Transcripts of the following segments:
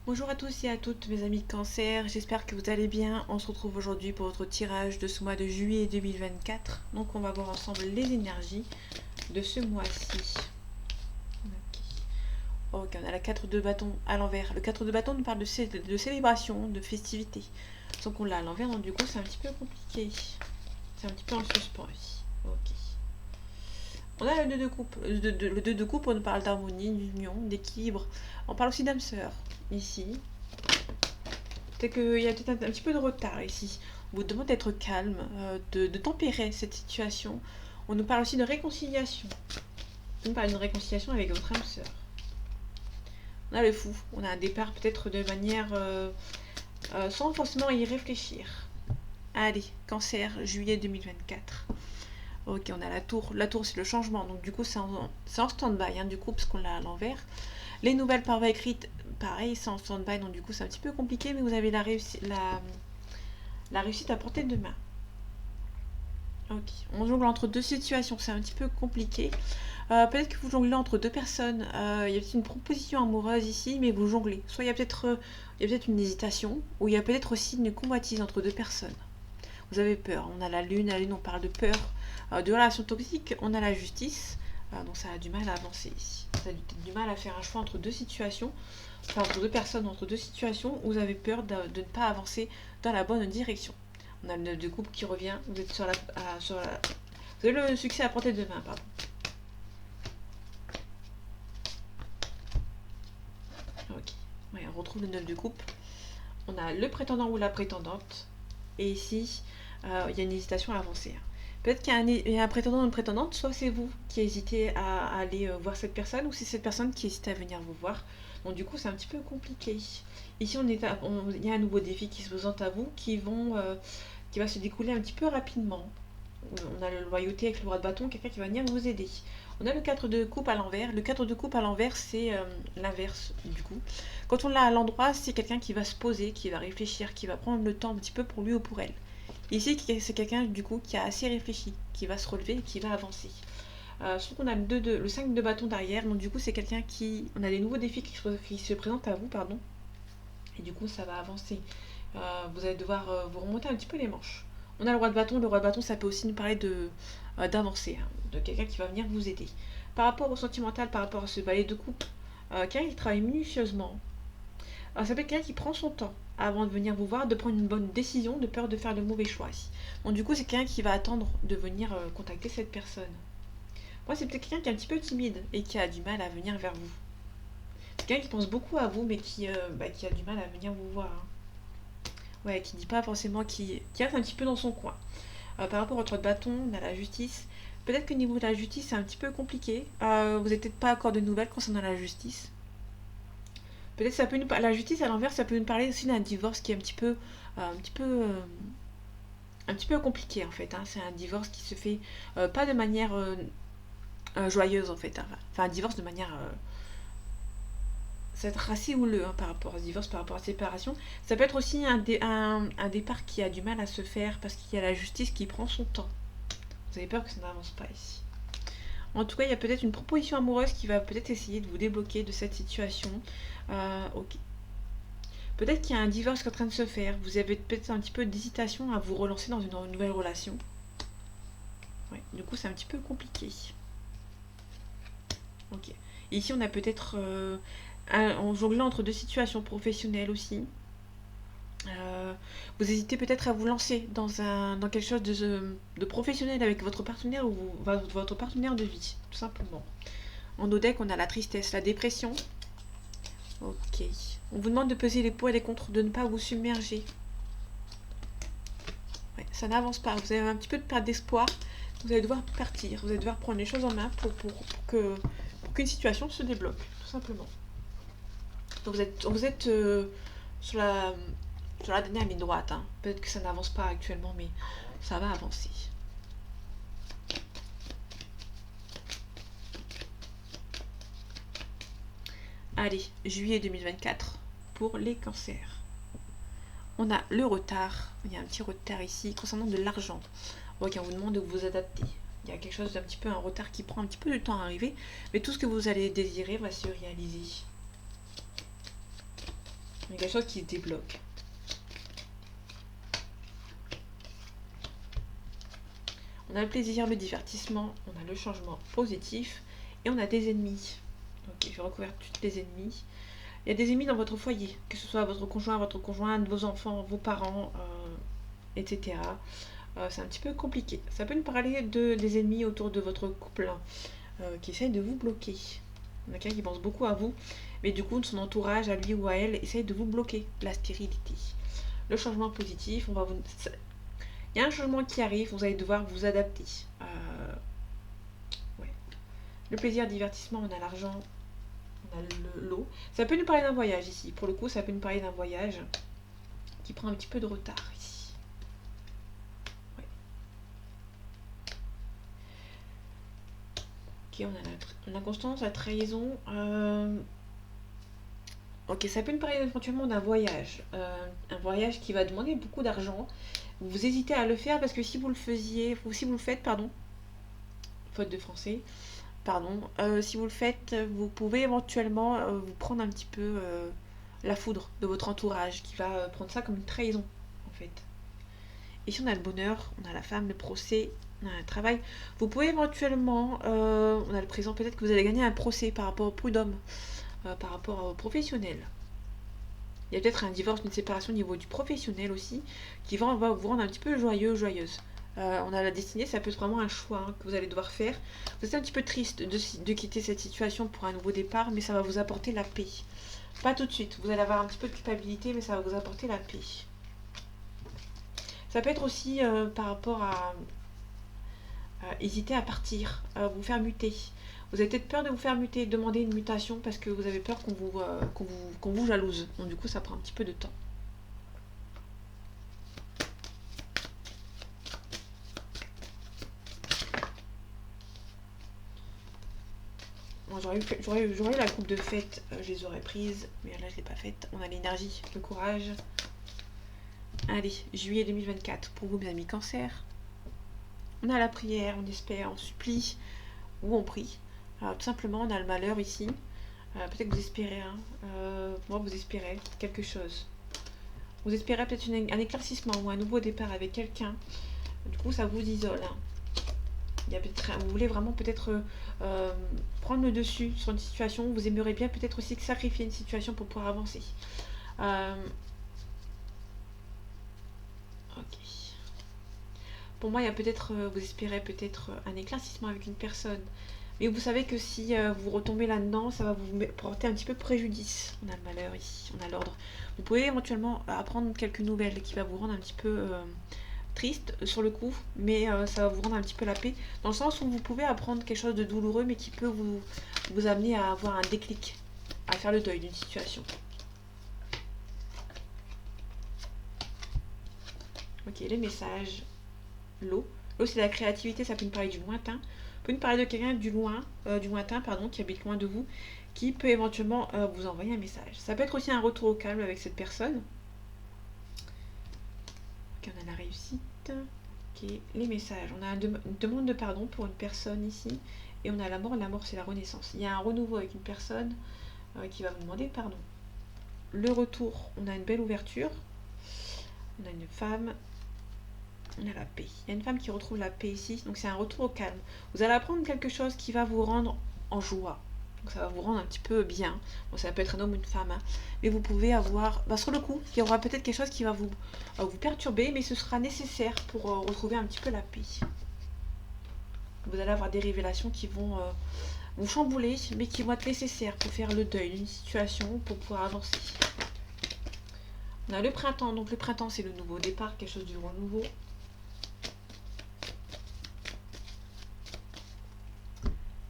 Bonjour à tous et à toutes mes amis Cancer, j'espère que vous allez bien. On se retrouve aujourd'hui pour votre tirage de ce mois de juillet 2024. Donc on va voir ensemble les énergies de ce mois-ci. Ok, on a la 4 de bâton à l'envers. Le 4 de bâton nous parle de célébration, de festivité. Donc on l'a à l'envers, donc du coup c'est un petit peu compliqué. C'est un petit peu en suspens ici. Ok. On a le 2 de coupe. Le 2 de coupe, on nous parle d'harmonie, d'union, d'équilibre. On parle aussi d'âme sœur ici. C'est qu'il y a peut-être un petit peu de retard ici. On vous demande d'être calme, de tempérer cette situation. On nous parle aussi de réconciliation. On nous parle d'une réconciliation avec votre âme sœur. On a le fou. On a un départ peut-être de manière sans forcément y réfléchir. Allez, Cancer, juillet 2024. Ok, on a la tour. La tour, c'est le changement. Donc, du coup, c'est en stand-by, hein, du coup, parce qu'on l'a à l'envers. Les nouvelles par voie écrite, pareil, c'est en stand-by. Donc, du coup, c'est un petit peu compliqué, mais vous avez la réussite à portée de main. Ok, on jongle entre deux situations, c'est un petit peu compliqué. Peut-être que vous jonglez entre deux personnes. Il y a peut-être une proposition amoureuse ici, mais vous jonglez. Soit il y a peut-être une hésitation, ou il y a peut-être aussi une convoitise entre deux personnes. Vous avez peur. On a la lune on parle de peur, de relations toxiques. On a la justice, donc ça a du mal à avancer ici. Ça a peut-être du mal à faire un choix entre deux situations, enfin entre deux personnes, entre deux situations. Où vous avez peur de ne pas avancer dans la bonne direction. On a le 9 de coupe qui revient. Vous êtes vous avez le succès à portée de main, pardon. Ok. Ouais, on retrouve le 9 de coupe. On a le prétendant ou la prétendante. Et ici, il y a une hésitation à avancer. Peut-être qu'il y a un prétendant ou une prétendante, soit c'est vous qui hésitez à aller voir cette personne, ou c'est cette personne qui hésite à venir vous voir. Donc du coup, c'est un petit peu compliqué. Ici, il y a un nouveau défi qui se présente à vous, qui va se découler un petit peu rapidement. On a le loyauté avec le roi de bâton, quelqu'un qui va venir vous aider. On a le 4 de coupe à l'envers. Le 4 de coupe à l'envers, c'est l'inverse du coup. Quand on l'a à l'endroit, c'est quelqu'un qui va se poser, qui va réfléchir, qui va prendre le temps un petit peu pour lui ou pour elle. Ici, c'est quelqu'un du coup qui a assez réfléchi, qui va se relever et qui va avancer. Sauf qu'on a le 5 de bâton derrière, donc du coup c'est quelqu'un qui... On a des nouveaux défis qui se présentent à vous, pardon. Et du coup ça va avancer. Vous allez devoir vous remonter un petit peu les manches. On a le roi de bâton. Le roi de bâton, ça peut aussi nous parler d'avancer, hein, de quelqu'un qui va venir vous aider. Par rapport au sentimental, par rapport à ce balai de coupe, quelqu'un qui travaille minutieusement. Ça peut être quelqu'un qui prend son temps avant de venir vous voir, de prendre une bonne décision, de peur de faire le mauvais choix. Donc du coup, c'est quelqu'un qui va attendre de venir contacter cette personne. Moi, c'est peut-être quelqu'un qui est un petit peu timide et qui a du mal à venir vers vous. C'est quelqu'un qui pense beaucoup à vous, mais qui a du mal à venir vous voir, hein. Ouais, qui dit pas forcément, qui reste un petit peu dans son coin. Par rapport au votre bâton, on a la justice. Peut-être que au niveau de la justice, c'est un petit peu compliqué. Vous n'avez peut-être pas encore de nouvelles concernant la justice. Peut-être ça peut la justice à l'envers, ça peut nous parler aussi d'un divorce qui est un petit peu compliqué en fait, hein. C'est un divorce qui se fait pas de manière joyeuse en fait, hein. Enfin, un divorce de manière ça va être assez houleux, hein, par rapport à ce divorce, par rapport à la séparation. Ça peut être aussi un départ qui a du mal à se faire parce qu'il y a la justice qui prend son temps. Vous avez peur que ça n'avance pas ici. En tout cas, il y a peut-être une proposition amoureuse qui va peut-être essayer de vous débloquer de cette situation. Ok. Peut-être qu'il y a un divorce qui est en train de se faire. Vous avez peut-être un petit peu d'hésitation à vous relancer dans une nouvelle relation. Ouais, du coup, c'est un petit peu compliqué. Ok. Et ici, on a peut-être en jonglant entre deux situations professionnelles aussi. Vous hésitez peut-être à vous lancer dans quelque chose de professionnel avec votre partenaire ou votre partenaire de vie, tout simplement. En nos decks, on a la tristesse, la dépression. Ok. On vous demande de peser les pour et les contre, de ne pas vous submerger. Ouais, ça n'avance pas. Vous avez un petit peu de perte d'espoir. Vous allez devoir partir. Vous allez devoir prendre les choses en main pour qu'une situation se débloque, tout simplement. Donc vous êtes sur la dernière ligne droite, hein. Peut-être que ça n'avance pas actuellement, mais ça va avancer. Allez, juillet 2024 pour les cancers. On a le retard. Il y a un petit retard ici concernant de l'argent. Ok, on vous demande de vous adapter. Il y a quelque chose d'un petit peu un retard qui prend un petit peu de temps à arriver, mais tout ce que vous allez désirer va se réaliser. Il y a quelque chose qui se débloque. On a le plaisir, le divertissement, on a le changement positif et on a des ennemis. Ok, je vais recouvrir tous les ennemis. Il y a des ennemis dans votre foyer, que ce soit votre conjointe, vos enfants, vos parents, etc. C'est un petit peu compliqué. Ça peut nous parler des ennemis autour de votre couple qui essayent de vous bloquer. Il y en a quelqu'un qui pense beaucoup à vous, mais du coup, son entourage, à lui ou à elle, essaye de vous bloquer. La stérilité. Le changement positif, il y a un changement qui arrive, vous allez devoir vous adapter. Ouais. Le plaisir, divertissement, on a l'argent, on a l'eau. Ça peut nous parler d'un voyage ici. Pour le coup, ça peut nous parler d'un voyage qui prend un petit peu de retard ici. Ouais. Ok, on a la constance, la trahison. Ok, ça peut nous parler éventuellement d'un voyage. Un voyage qui va demander beaucoup d'argent. Vous hésitez à le faire parce que si vous le faisiez, ou si vous le faites, pardon, faute de français, pardon, si vous le faites, vous pouvez éventuellement vous prendre un petit peu la foudre de votre entourage qui va prendre ça comme une trahison en fait. Ici on a le bonheur, on a la femme, le procès, on a un travail. Vous pouvez éventuellement, on a le présent, peut-être que vous allez gagner un procès par rapport au prud'homme, par rapport au professionnel. Il y a peut-être un divorce, une séparation au niveau du professionnel aussi, qui va vous rendre un petit peu joyeux, joyeuse. On a la destinée, ça peut être vraiment un choix que vous allez devoir faire. Vous êtes un petit peu triste de quitter cette situation pour un nouveau départ, mais ça va vous apporter la paix. Pas tout de suite, vous allez avoir un petit peu de culpabilité, mais ça va vous apporter la paix. Ça peut être aussi par rapport à hésiter à partir, à vous faire muter. Vous avez peut-être peur de vous faire muter, demander une mutation parce que vous avez peur qu'on vous jalouse. Donc du coup, ça prend un petit peu de temps. Bon, j'aurais eu la coupe de fête, je les aurais prises, mais là je l'ai pas faite. On a l'énergie, le courage. Allez, juillet 2024 pour vous mes amis cancer. On a la prière, on espère, on supplie ou on prie. Alors, tout simplement, on a le malheur ici. Peut-être que vous espérez, moi vous espérez quelque chose. Vous espérez peut-être un éclaircissement ou un nouveau départ avec quelqu'un. Du coup, ça vous isole. Il y a vous voulez vraiment peut-être prendre le dessus sur une situation. Vous aimeriez bien peut-être aussi sacrifier une situation pour pouvoir avancer. Ok. Pour moi, il y a peut-être, vous espérez peut-être un éclaircissement avec une personne. Mais vous savez que si vous retombez là-dedans, ça va vous porter un petit peu préjudice. On a le malheur ici, on a l'ordre. Vous pouvez éventuellement apprendre quelques nouvelles qui va vous rendre un petit peu triste sur le coup, mais ça va vous rendre un petit peu la paix. Dans le sens où vous pouvez apprendre quelque chose de douloureux, mais qui peut vous amener à avoir un déclic, à faire le deuil d'une situation. Ok, les messages. L'eau. L'eau, c'est la créativité, ça peut nous parler du lointain. Ça peut nous parler de quelqu'un du lointain, pardon, qui habite loin de vous, qui peut éventuellement vous envoyer un message. Ça peut être aussi un retour au calme avec cette personne. Ok, on a la réussite. Ok, les messages. On a une demande de pardon pour une personne ici. Et on a la mort c'est la renaissance. Il y a un renouveau avec une personne qui va vous demander pardon. Le retour, on a une belle ouverture. On a une femme. On a la paix. Il y a une femme qui retrouve la paix ici. Donc c'est un retour au calme. Vous allez apprendre quelque chose qui va vous rendre en joie. Donc ça va vous rendre un petit peu bien. Bon, ça peut être un homme ou une femme. Mais vous pouvez avoir... sur le coup, il y aura peut-être quelque chose qui va vous perturber. Mais ce sera nécessaire pour retrouver un petit peu la paix. Vous allez avoir des révélations qui vont vous chambouler. Mais qui vont être nécessaires pour faire le deuil d'une situation. Pour pouvoir avancer. On a le printemps. Donc le printemps, c'est le nouveau départ. Quelque chose du renouveau.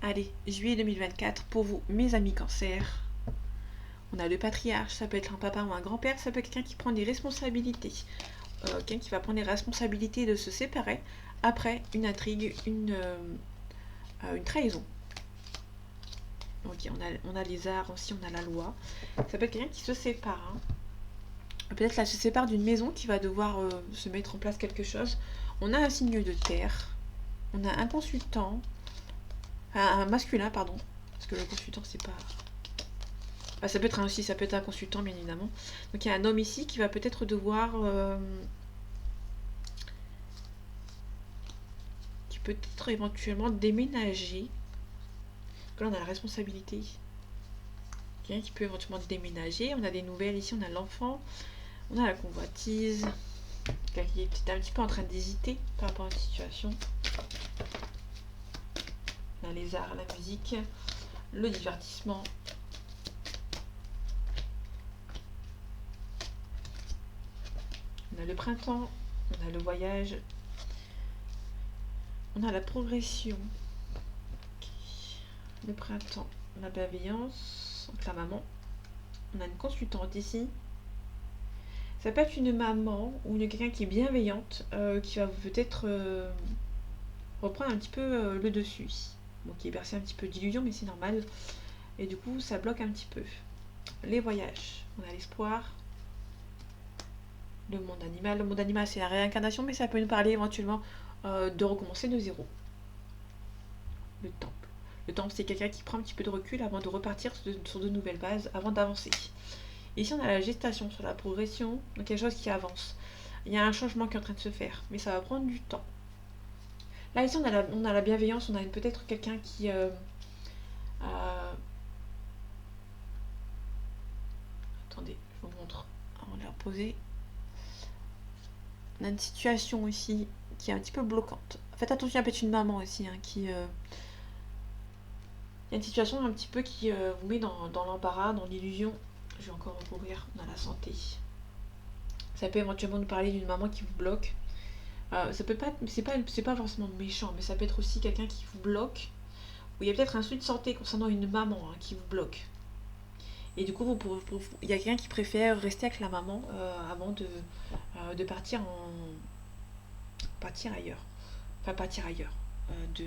Allez, juillet 2024 pour vous, mes amis cancer. On a le patriarche, ça peut être un papa ou un grand-père, ça peut être quelqu'un qui prend des responsabilités. Quelqu'un qui va prendre les responsabilités de se séparer après une intrigue, une trahison. Ok, on a les arts aussi, on a la loi. Ça peut être quelqu'un qui se sépare. Peut-être là, se sépare d'une maison qui va devoir se mettre en place quelque chose. On a un signe de terre. On a un consultant. Un masculin, pardon. Parce que le consultant, c'est pas Ah, ça peut être aussi, ça peut être un consultant, bien évidemment. Donc il y a un homme ici qui va peut-être devoir, qui peut être éventuellement déménager. Donc là, on a la responsabilité. Quelqu'un qui peut éventuellement déménager. On a des nouvelles ici, on a l'enfant, on a la convoitise. Quelqu'un qui est peut-être un petit peu en train d'hésiter par rapport à une situation. On a les arts, la musique, le divertissement. On a le printemps, on a le voyage, on a la progression. Okay. Le printemps, la bienveillance, donc la maman. On a une consultante ici. Ça peut être une maman ou quelqu'un qui est bienveillante, qui va peut-être reprendre un petit peu le dessus. Bon, qui est bercé un petit peu d'illusion, mais c'est normal. Et du coup, ça bloque un petit peu. Les voyages, on a l'espoir. Le monde animal. Le monde animal, c'est la réincarnation, mais ça peut nous parler éventuellement de recommencer de zéro. Le temple. Le temple, c'est quelqu'un qui prend un petit peu de recul avant de repartir sur de nouvelles bases, avant d'avancer. Ici, on a la gestation sur la progression, donc quelque chose qui avance. Il y a un changement qui est en train de se faire, mais ça va prendre du temps. Là, ici, on a la bienveillance, on a peut-être quelqu'un qui... Attendez, je vous montre avant de la reposer. On a une situation ici qui est un petit peu bloquante. Faites attention, il y a peut-être une maman aussi qui... Il y a une situation un petit peu qui vous met dans l'embarras, dans l'illusion. Je vais encore recouvrir. On a la santé. Ça peut éventuellement nous parler d'une maman qui vous bloque. Ça peut pas, c'est pas forcément méchant, mais ça peut être aussi quelqu'un qui vous bloque. Ou il y a peut-être un souci de santé concernant une maman qui vous bloque. Et du coup, il y a quelqu'un qui préfère rester avec la maman avant de partir ailleurs. Enfin, partir ailleurs. De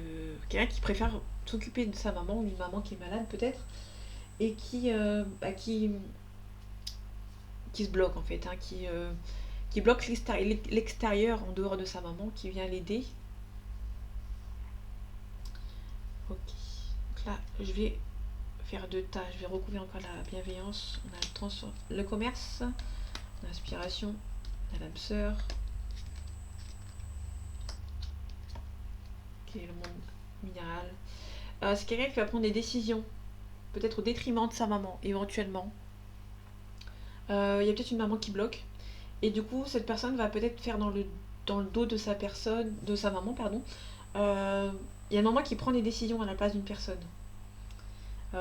quelqu'un qui préfère s'occuper de sa maman ou d'une maman qui est malade peut-être et qui se bloque en fait, qui bloque l'extérieur en dehors de sa maman qui vient l'aider. Ok. Donc là, je vais faire deux tâches. Je vais recouvrir encore la bienveillance. On a le commerce, l'inspiration, on a l'âme sœur. Ok, le monde minéral. C'est quelqu'un qui va prendre des décisions, peut-être au détriment de sa maman, éventuellement. Il y a peut-être une maman qui bloque. Et du coup, cette personne va peut-être faire dans le dos de sa maman, pardon. Il y a une maman qui prend des décisions à la place d'une personne.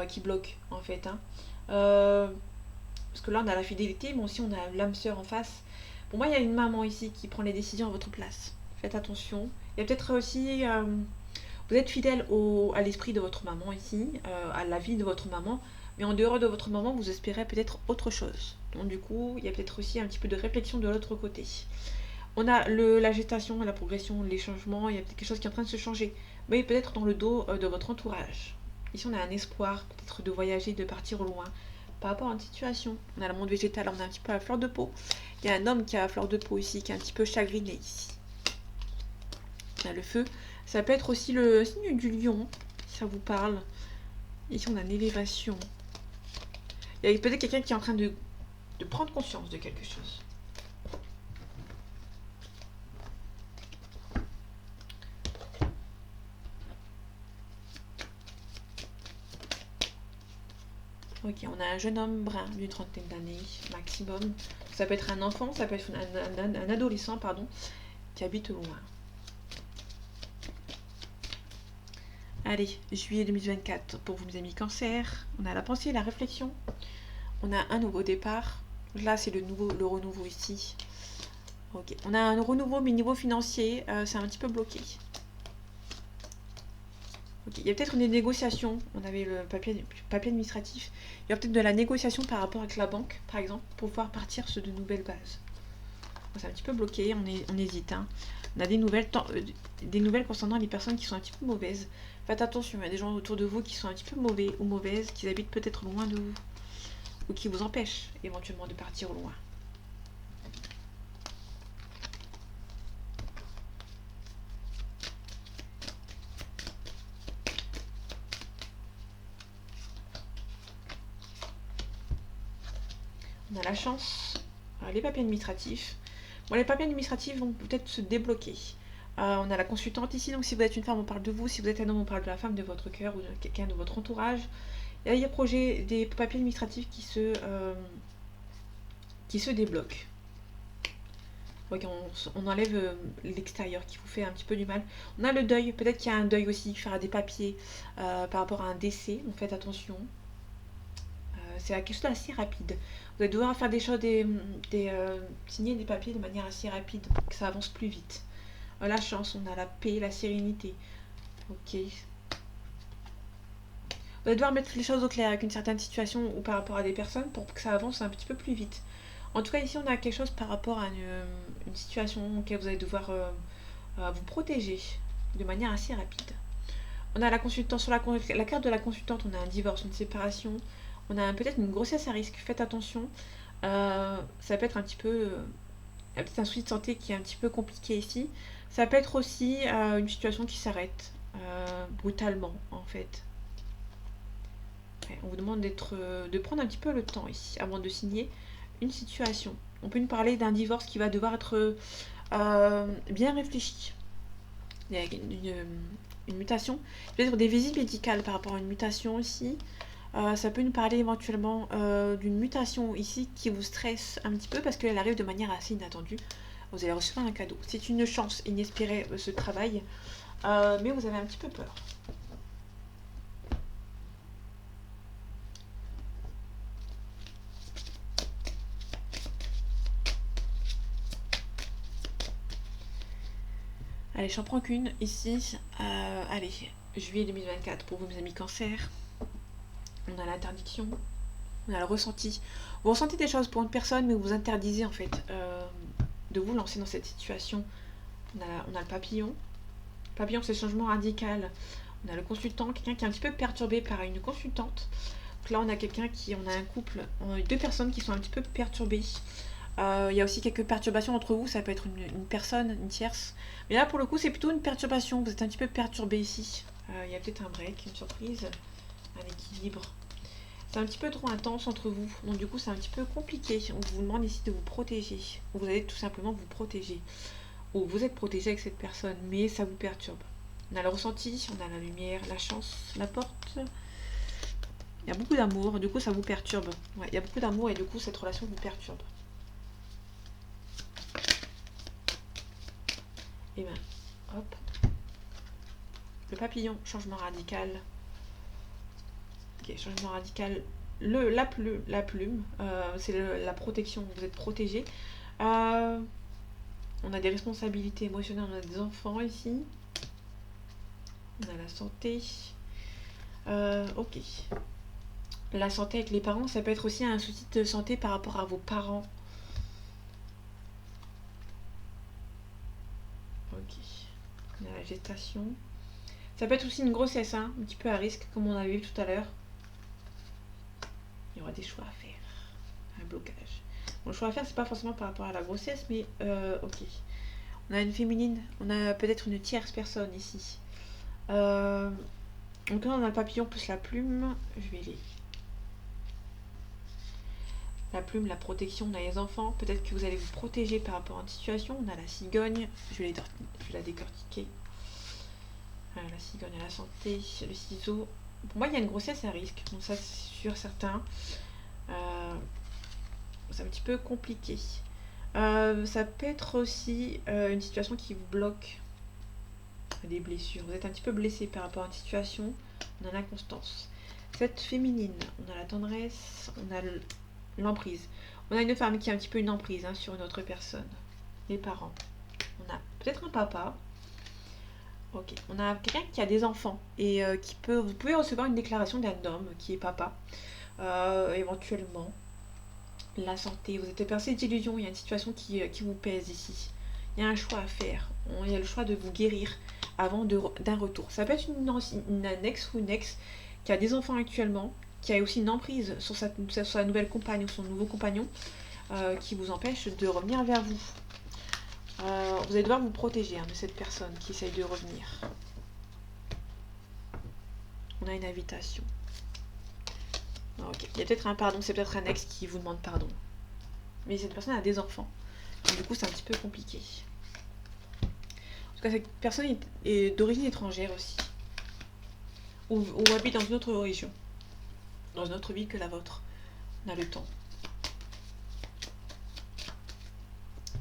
Qui bloque, en fait. Parce que là, on a la fidélité, mais aussi on a l'âme sœur en face. Pour moi, il y a une maman ici qui prend les décisions à votre place. Faites attention. Il y a peut-être aussi... vous êtes fidèle à l'esprit de votre maman ici, à la vie de votre maman, mais en dehors de votre maman, vous espérez peut-être autre chose. Donc du coup, il y a peut-être aussi un petit peu de réflexion de l'autre côté. On a la gestation, la progression, les changements, il y a peut-être quelque chose qui est en train de se changer, mais peut-être dans le dos de votre entourage. Ici, on a un espoir, peut-être de voyager, de partir au loin, par rapport à une situation. On a le monde végétal, on a un petit peu la fleur de peau. Il y a un homme qui a la fleur de peau ici, qui est un petit peu chagriné ici. On a le feu. Ça peut être aussi le signe du lion, si ça vous parle. Ici, on a une élévation. Il y a peut-être quelqu'un qui est en train de prendre conscience de quelque chose. Ok, on a un jeune homme brun d'une trentaine d'années, maximum. Ça peut être un enfant, ça peut être un adolescent, pardon, qui habite loin. Allez, juillet 2024 pour vous, mes amis cancer. On a la pensée et la réflexion. On a un nouveau départ. Là, c'est le renouveau ici. Ok, on a un renouveau, mais niveau financier, c'est un petit peu bloqué. Ok, il y a peut-être une négociation. On avait le papier administratif. Il y a peut-être de la négociation par rapport avec la banque, par exemple, pour pouvoir partir sur de nouvelles bases. C'est un petit peu bloqué, on hésite. On a des nouvelles concernant les personnes qui sont un petit peu mauvaises. Faites attention, il y a des gens autour de vous qui sont un petit peu mauvais ou mauvaises, qui habitent peut-être loin de vous, ou qui vous empêchent éventuellement de partir au loin. On a la chance, les papiers administratifs. Bon, les papiers administratifs vont peut-être se débloquer. On a la consultante ici, donc si vous êtes une femme, on parle de vous. Si vous êtes un homme, on parle de la femme de votre cœur ou de quelqu'un de votre entourage. Il y a des papiers administratifs qui se débloquent. Ok, on enlève l'extérieur qui vous fait un petit peu du mal. On a le deuil, peut-être qu'il y a un deuil aussi, faire des papiers par rapport à un décès, donc faites attention. C'est quelque chose d'assez rapide. Vous allez devoir faire des choses, signer des papiers de manière assez rapide pour que ça avance plus vite. La chance, on a la paix, la sérénité. Ok. Vous allez devoir mettre les choses au clair avec une certaine situation ou par rapport à des personnes pour que ça avance un petit peu plus vite. En tout cas, ici, on a quelque chose par rapport à une situation auquel vous allez devoir vous protéger de manière assez rapide. On a la consultante sur la carte de la consultante, on a un divorce, une séparation, on a peut-être une grossesse à risque. Faites attention. Ça peut être un petit peu, peut-être un souci de santé qui est un petit peu compliqué ici. Ça peut être aussi une situation qui s'arrête brutalement, en fait. Ouais, on vous demande de prendre un petit peu le temps ici avant de signer une situation. On peut nous parler d'un divorce qui va devoir être bien réfléchi. Il y a une mutation, peut-être des visites médicales par rapport à une mutation ici. Ça peut nous parler éventuellement d'une mutation ici qui vous stresse un petit peu parce qu'elle arrive de manière assez inattendue. Vous allez recevoir un cadeau. C'est une chance inespérée ce travail, mais vous avez un petit peu peur. Allez, j'en prends qu'une ici. Allez, juillet 2024 pour vous, mes amis cancer. On a l'interdiction, on a le ressenti. Vous ressentez des choses pour une personne, mais vous interdisez en fait de vous lancer dans cette situation. On a le papillon. Le papillon, c'est le changement radical. On a le consultant, quelqu'un qui est un petit peu perturbé par une consultante. Donc là, on a un couple, on a deux personnes qui sont un petit peu perturbées. Il y a aussi quelques perturbations entre vous, ça peut être une personne, une tierce. Mais là, pour le coup, c'est plutôt une perturbation. Vous êtes un petit peu perturbé ici. Il y a peut-être un break, une surprise, un équilibre. C'est un petit peu trop intense entre vous. Donc du coup, c'est un petit peu compliqué. On vous demande ici de vous protéger. Vous allez tout simplement vous protéger. Ou vous êtes protégé avec cette personne, mais ça vous perturbe. On a le ressenti, on a la lumière, la chance, la porte. Il y a beaucoup d'amour, du coup ça vous perturbe. Ouais, il y a beaucoup d'amour et du coup cette relation vous perturbe. Et ben, hop. Le papillon, changement radical. Ok, changement radical. La plume, c'est la protection, vous êtes protégé. On a des responsabilités émotionnelles, on a des enfants ici. On a la santé. Ok. La santé avec les parents, ça peut être aussi un souci de santé par rapport à vos parents. Ok. On a la gestation. Ça peut être aussi une grossesse, hein, un petit peu à risque, comme on avait vu tout à l'heure. Il y aura des choix à faire. Un blocage. Bon, le choix à faire, c'est pas forcément par rapport à la grossesse, mais ok. On a une féminine, on a peut-être une tierce personne ici. Donc là, on a le papillon plus la plume. Je vais les... La plume, la protection, on a les enfants. Peut-être que vous allez vous protéger par rapport à une situation. On a la cigogne. Je vais la décortiquer. La cigogne à la santé. Le ciseau. Pour moi, il y a une grossesse à risque. Donc ça, c'est sûr, certain. C'est un petit peu compliqué. Ça peut être aussi une situation qui vous bloque. Des blessures. Vous êtes un petit peu blessé par rapport à une situation. On a l'inconstance. Cette féminine, on a la tendresse, on a l'emprise. On a une femme qui a un petit peu une emprise sur une autre personne. Les parents. On a peut-être un papa. Ok. On a quelqu'un qui a des enfants et vous pouvez recevoir une déclaration d'un homme qui est papa. Éventuellement. La santé. Vous êtes percé d'illusions. Il y a une situation qui vous pèse ici. Il y a un choix à faire. Il y a le choix de vous guérir avant d'un retour. Ça peut être une ex ou une ex qui a des enfants actuellement, qui a aussi une emprise sur sa nouvelle compagne ou son nouveau compagnon, qui vous empêche de revenir vers vous. Vous allez devoir vous protéger de cette personne qui essaye de revenir. On a une invitation. Ok. Il y a peut-être un pardon, c'est peut-être un ex qui vous demande pardon. mais cette personne a des enfants. Donc, du coup, c'est un petit peu compliqué. En tout cas, cette personne est d'origine étrangère aussi. Ou habite dans une autre région. Dans une autre ville que la vôtre. On a le temps.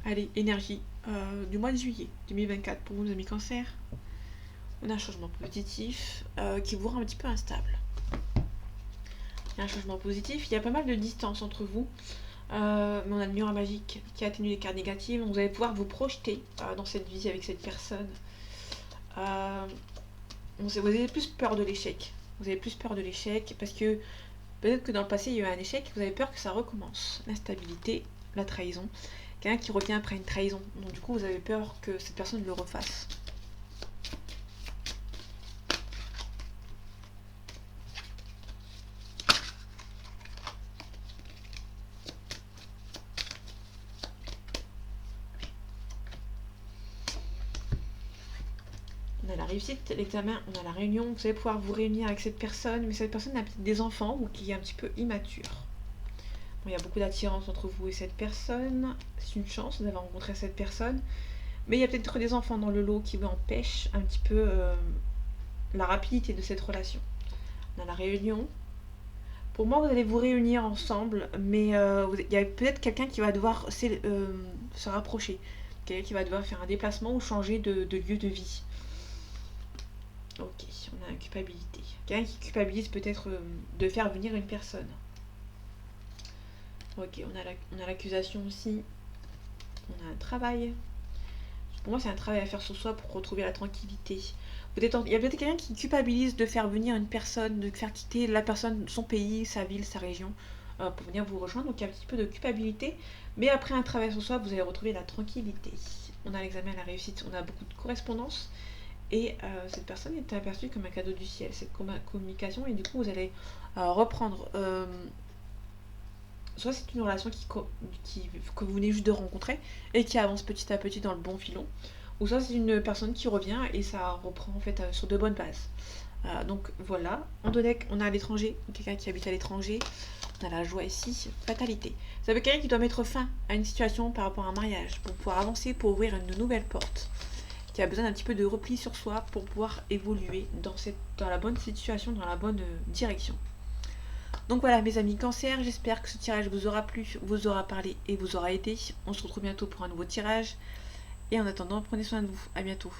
Allez, énergie du mois de juillet 2024 pour vous, les amis cancer. On a un changement positif qui vous rend un petit peu instable. Il y a un changement positif, il y a pas mal de distance entre vous. Mais on a le miroir magique qui atténue les cartes négatives. Vous allez pouvoir vous projeter dans cette vie avec cette personne. Vous avez plus peur de l'échec. Vous avez plus peur de l'échec parce que peut-être que dans le passé il y a eu un échec, vous avez peur que ça recommence. L'instabilité, la trahison. Quelqu'un qui revient après une trahison. Donc du coup vous avez peur que cette personne le refasse. On a la réussite, l'examen, on a la réunion. Vous allez pouvoir vous réunir avec cette personne, mais cette personne a peut-être des enfants ou qui est un petit peu immature. Bon, il y a beaucoup d'attirance entre vous et cette personne. C'est une chance d'avoir rencontré cette personne. Mais il y a peut-être des enfants dans le lot qui vous empêchent un petit peu la rapidité de cette relation. On a la réunion. Pour moi, vous allez vous réunir ensemble, mais il y a peut-être quelqu'un qui va devoir se rapprocher. Quelqu'un qui va devoir faire un déplacement ou changer de lieu de vie. Ok, on a la culpabilité. Quelqu'un qui culpabilise peut-être de faire venir une personne. Ok, on a l'accusation aussi. On a un travail. Pour moi, c'est un travail à faire sur soi pour retrouver la tranquillité. Il y a peut-être quelqu'un qui culpabilise de faire venir une personne, de faire quitter la personne, son pays, sa ville, sa région, pour venir vous rejoindre. Donc il y a un petit peu de culpabilité. Mais après un travail sur soi, vous allez retrouver la tranquillité. On a l'examen à la réussite, on a beaucoup de correspondance. Et cette personne est aperçue comme un cadeau du ciel, cette communication. Et du coup, vous allez reprendre... soit c'est une relation que vous venez juste de rencontrer et qui avance petit à petit dans le bon filon, ou soit c'est une personne qui revient et ça reprend en fait sur de bonnes bases. Donc voilà, en deck on a à l'étranger, quelqu'un qui habite à l'étranger, on a la joie ici, fatalité. Ça veut dire quelqu'un qui doit mettre fin à une situation par rapport à un mariage, pour pouvoir avancer, pour ouvrir une nouvelle porte, qui a besoin d'un petit peu de repli sur soi pour pouvoir évoluer dans la bonne situation, dans la bonne direction. Donc voilà mes amis cancer, j'espère que ce tirage vous aura plu, vous aura parlé et vous aura aidé. On se retrouve bientôt pour un nouveau tirage. Et en attendant, prenez soin de vous. À bientôt.